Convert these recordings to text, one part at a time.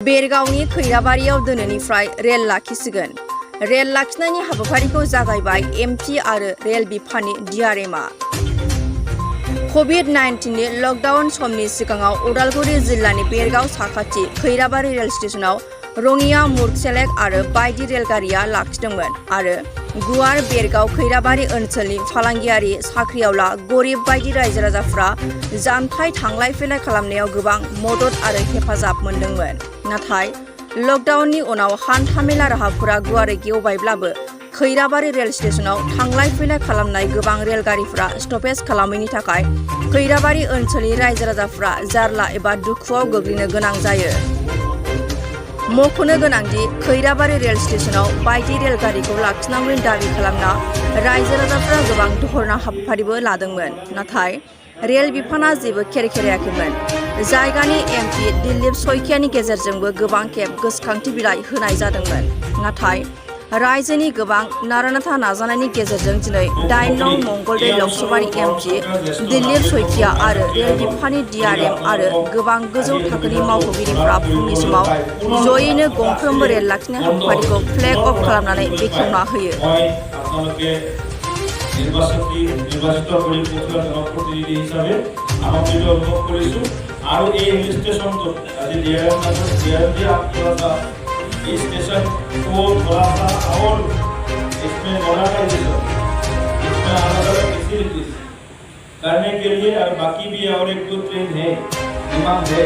बेरगावनि खैराबारियाव दिनैनिफ्राय rail लाखिसिगोन। Rail लाखिनायनि हाबाफारिखौ जागायबाय एमपि आरो रेल बिफाननि डिआरएमआ। कभिड-19 लकडाउन समनि सिगाङाव उदालगुरि जिल्लानि बेरगाव साखाथि खैराबारि रेल स्टेशनाव रङिया मुर्गसेलेक आरो बायदि रेलगारिया लाखिदोंमोन आरो गुवार बेरगाव खैराबारि ओनसोलनि फालांगियारि साख्रिआवला गरिब बायदि रायजो राजाफ्रा जानथाय थांलाय फैलाय खालामनायाव गोबां मदद आरो हेफाजाब मोनदोंमोन। नाथाय लकडाउननि उनाव हान्थामेला राहाफोरा गुवारै गेवबायब्लाबो खैराबारि रेल स्टेशनाव थांलाय फैलाय खालामनाय गोबां रेलगारिफ्रा स्टपेज खालामैनि थाखाय खैराबारि ओनसोलनि रायजो राजाफ्रा जारला एबा दुखुआव गोग्लैनो गोनां जायो। मख'नो गोनांदि खैराबारि रेल स्टेशनाव बायदि रेलगारिखौ लाखिनांगौनि दाबि खालामना रायजो राजाफ्रा गोबां धरना हाबाफारिबो लादोंमोन। नाथाय रेल बिफाना जेबो खेरायाखैमोन। जायगानि एमपि दिलीप सयखियानि गेजेरजोंबो गोबां खेब गोसोखांथि बिलाइ होनाय जादोंमोन। नाथाय रायजोनि गोबां नारा-नाथा नाजानायनि गेजेरजों दिनै 8 नं मंगलदै लकसभानि एमपि दिलीप सयखिया आरो रेल बिफाननि डिआरएम आरो गोबां गोजौ थाखोनि मावख'गिरिफ्रा फुंनि समाव जयैनो गंफ्रोमबो रेल लाखिनाय हाबाफारिखौ फ्लेग अफ खालामनानै बेखेवना होयो। स्टेशन को थोड़ा सा और इसमें मॉडर्नाइजेशन, इसमें अलग-अलग फैसिलिटीज करने के लिए और बाकी भी और एक दो ट्रेन है, डिमांड है,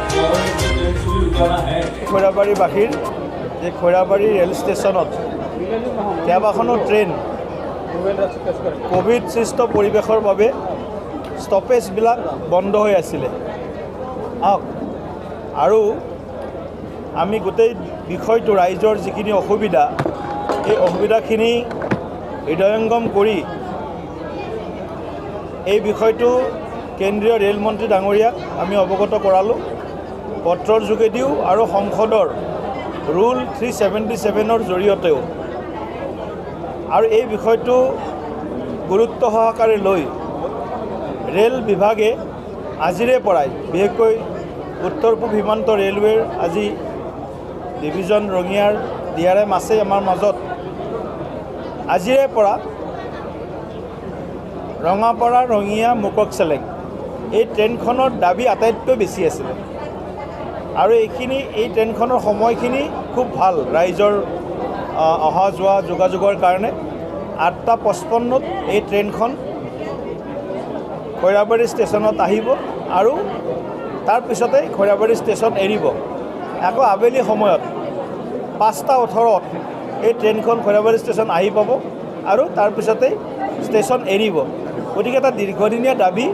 तो और एक दो ट्रेन को भी रुकाना है। खैराबारी बाखिर जे खैराबारी रेल स्टेशनत केबाखनो ट्रेन कोविड सृष्ट परिवेशर बारे स्टपेजबिलाक बंद হৈ आছিলে আৰু আমি গোটেই বিষয়টো ৰাইজৰ যিখিনি অসুবিধা এই অসুবিধাখিনি হৃদয়ঙ্গম কৰি এই বিষয়টো কেন্দ্ৰীয় ৰেল মন্ত্ৰী ডাঙৰীয়াক আমি অৱগত কৰালোঁ পত্ৰৰ যোগেদিও আৰু সংসদৰ ৰুল 377ৰ জৰিয়তেও। আৰু এই বিষয়টো গুৰুত্ব সহকাৰে লৈ ৰেল বিভাগে আজিৰে পৰাই বিশেষকৈ উত্তৰ পূব সীমান্ত ৰেলৱেৰ আজি ডিভিজন ৰঙিয়াৰ ডিআৰএম আছে আমাৰ মাজত। আজিৰে পৰা ৰঙাপাৰা ৰঙিয়া মুৰ্গছেলেক এই ট্ৰেইনখনৰ দাবী আটাইতকৈ বেছি আছিলে আৰু এই ট্ৰেইনখনৰ সময়খিনি খুব ভাল ৰাইজৰ অহা যোৱা যোগাযোগৰ কাৰণে। 8:55 এই ট্ৰেইনখন খৈৰাবাৰী ষ্টেচনত আহিব আৰু তাৰ পিছতে খৈৰাবাৰী ষ্টেচন এৰিব। আকৌ আবেলি সময়ত 5:18 এই ট্ৰেইনখন খৈৰাবাৰী ষ্টেচন আহি পাব আৰু তাৰ পিছতে ষ্টেচন এৰিব। গতিকে এটা দীৰ্ঘদিনীয়া দাবী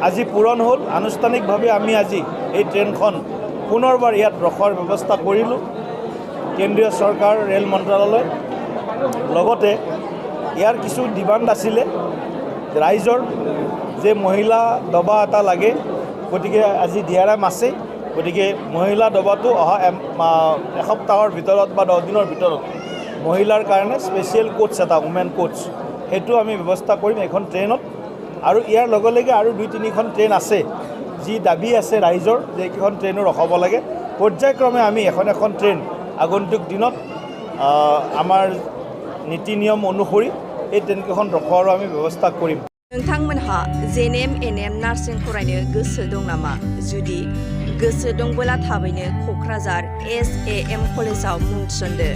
আজি পূৰণ হ'ল। আনুষ্ঠানিকভাৱে আমি আজি এই ট্ৰেইনখন পুনৰবাৰ ইয়াত ৰখাৰ ব্যৱস্থা কৰিলোঁ কেন্দ্ৰীয় চৰকাৰ ৰেল মন্ত্ৰালয়। লগতে ইয়াৰ কিছু ডিমাণ্ড আছিলে ৰাইজৰ যে মহিলা দবা এটা লাগে, গতিকে আজি ডিআৰএম আছে। গতিকে মহিলা দবাটো অহা এসপ্তাহৰ ভিতৰত বা 10 দিনৰ ভিতৰত মহিলাৰ কাৰণে স্পেচিয়েল কোচ এটা উমেন কোচ সেইটো আমি ব্যৱস্থা কৰিম এখন ট্ৰেইনত। আৰু ইয়াৰ লগে লগে আৰু 2-3খন ট্ৰেইন আছে যি দাবী আছে ৰাইজৰ যে এইকেইখন ট্ৰেইনো ৰখাব লাগে। পৰ্যায়ক্ৰমে আমি এখন ট্ৰেইন আগন্তুক দিনত আমাৰ নীতি নিয়ম অনুসৰি এই ট্ৰেইনকেইখন ৰখোৱাৰো আমি ব্যৱস্থা কৰিম। नोंथांमोनहा Nbnn नार्सिं फरायनो गोसो दं नामा? जुदि गोसो दंबोला थाबैनो क'क्राझार SAM कलेजाव मुं थिसनदो।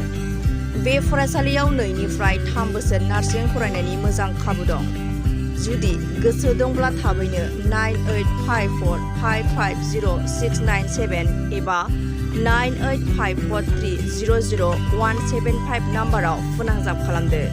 बे फरायसालियाव 2निफ्राय 3 बोसोर नार्सिं फरायनायनि मोजां खाबु दं। जुदि गोसो दंब्ला थाबैनो 9854550697 एबा 9854300175 नाम्बाराव फोनांजाब खालामदो।